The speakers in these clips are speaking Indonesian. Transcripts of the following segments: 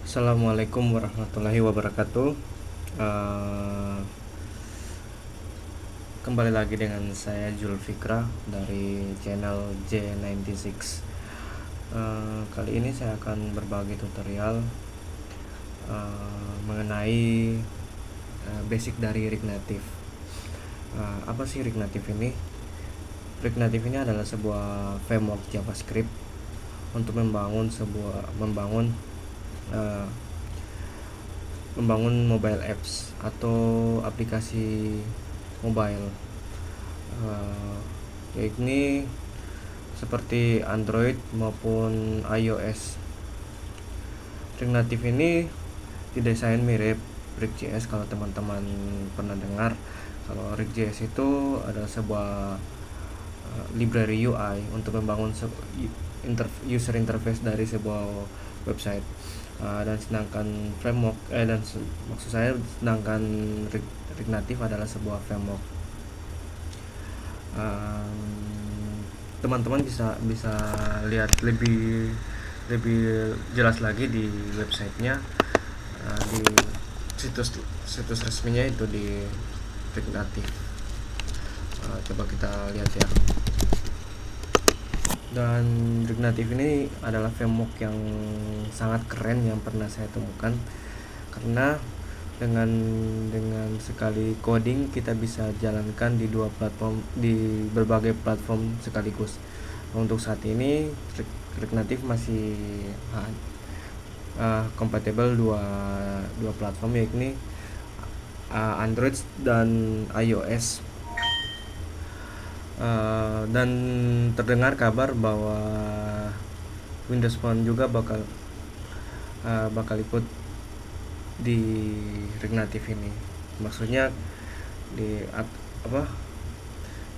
Assalamualaikum warahmatullahi wabarakatuh. Eh, Kembali lagi dengan saya Julfikra dari channel J96. Kali ini saya akan berbagi tutorial mengenai basic dari React Native. Apa sih React Native ini? React Native ini adalah sebuah framework JavaScript untuk uh, membangun mobile apps atau aplikasi mobile, yakni seperti Android maupun iOS. React Native ini didesain mirip React.js. Kalau teman-teman pernah dengar, kalau React.js itu adalah sebuah library UI untuk membangun user interface dari sebuah website. Dan sedangkan maksud saya sedangkan React Native adalah sebuah framework. Teman-teman bisa bisa lihat lebih lebih jelas lagi di websitenya, di situs resminya itu di React Native. Coba kita lihat ya. Dan React Native ini adalah framework yang sangat keren yang pernah saya temukan, karena dengan sekali coding kita bisa jalankan di berbagai platform sekaligus. Untuk saat ini React Native masih compatible dua platform, yakni Android dan iOS. Dan terdengar kabar bahwa Windows Phone juga bakal ikut di React Native ini. Maksudnya di apa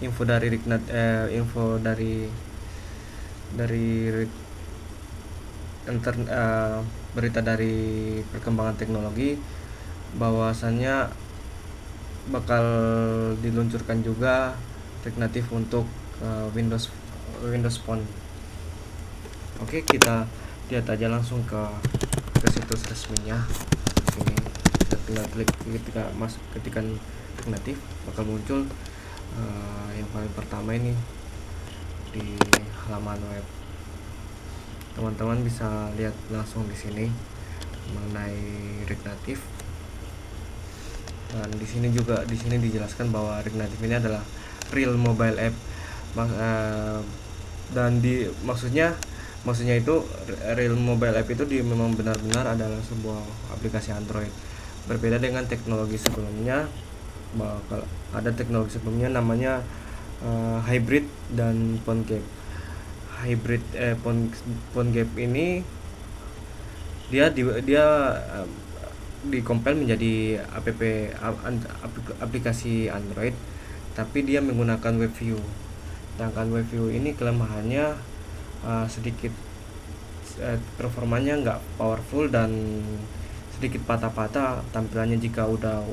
info dari info dari berita dari perkembangan teknologi, bahwasannya bakal diluncurkan juga React Native untuk Windows Phone. Oke, kita lihat aja langsung ke situs resminya. Di sini kita tinggal klik, ketika React Native bakal muncul yang paling pertama ini di halaman web. Teman-teman bisa lihat langsung di sini mengenai React Native. Dan di sini dijelaskan bahwa React Native ini adalah real mobile app. Dan maksudnya itu real mobile app itu memang benar-benar adalah sebuah aplikasi Android. Berbeda dengan teknologi sebelumnya, bakal ada teknologi sebelumnya namanya hybrid dan PhoneGap. Hybrid PhoneGap ini dia dikompil menjadi aplikasi Android, tapi dia menggunakan WebView. Sedangkan WebView ini kelemahannya sedikit performanya nggak powerful dan sedikit patah-patah tampilannya jika udah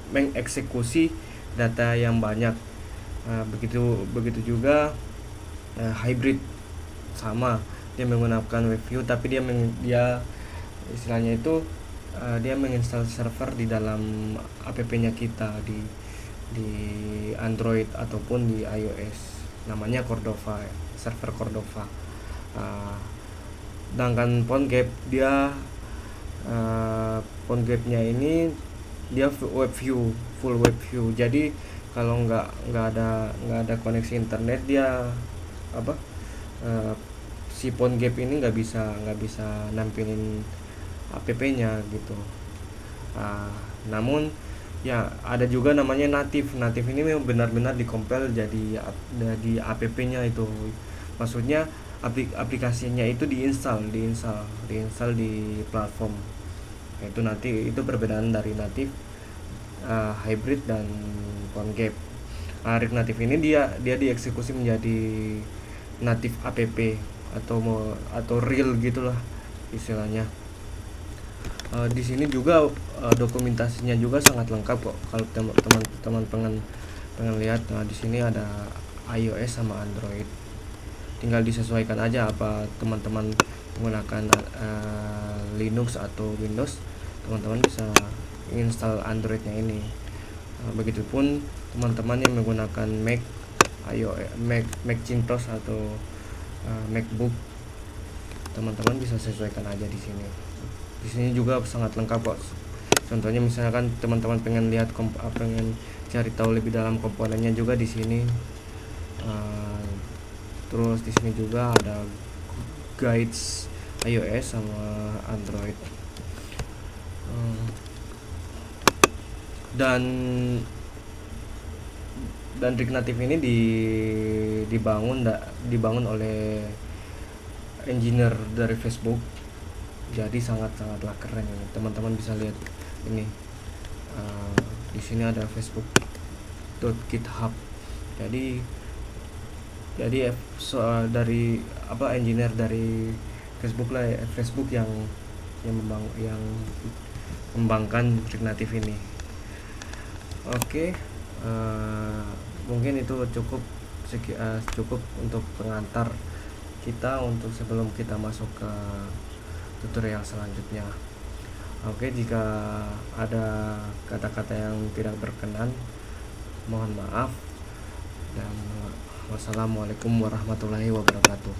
mengeksekusi data yang banyak. Begitu juga hybrid, sama, dia menggunakan WebView tapi dia istilahnya itu dia menginstal server di dalam app-nya kita di Android ataupun di iOS, namanya Cordova, server Cordova. Sedangkan PhoneGap PhoneGap-nya ini dia full web view. Jadi kalau nggak ada koneksi internet, dia si PhoneGap ini nggak bisa nampilin app-nya gitu. Namun ya ada juga namanya native ini memang benar-benar dikompil jadi app-nya itu. Maksudnya aplikasinya itu diinstal di platform. Itu perbedaan dari native, hybrid dan PhoneGap. React Native ini dia dieksekusi menjadi native app atau real gitulah istilahnya. Di sini juga dokumentasinya juga sangat lengkap kok. Kalau teman-teman pengen lihat, di sini ada iOS sama Android. Tinggal disesuaikan aja apa teman-teman menggunakan Linux atau Windows, teman-teman bisa install Androidnya ini. Begitupun teman-teman yang menggunakan Macintosh atau MacBook, teman-teman bisa sesuaikan aja di sini. Di sini juga sangat lengkap kok. Contohnya misalkan teman-teman pengen lihat pengen cari tahu lebih dalam komponennya juga di sini. Terus di sini juga ada guides iOS sama Android. Dan Rig Native ini dibangun oleh engineer dari Facebook. Jadi sangatlah keren ini. Teman-teman bisa lihat ini. Di sini ada facebook.github. Jadi dari engineer dari Facebook lah, Facebook yang mengembangkan Rig Native ini. Oke, mungkin itu cukup untuk pengantar kita untuk sebelum kita masuk ke tutorial selanjutnya. Oke, jika ada kata-kata yang tidak berkenan, mohon maaf, dan wassalamualaikum warahmatullahi wabarakatuh.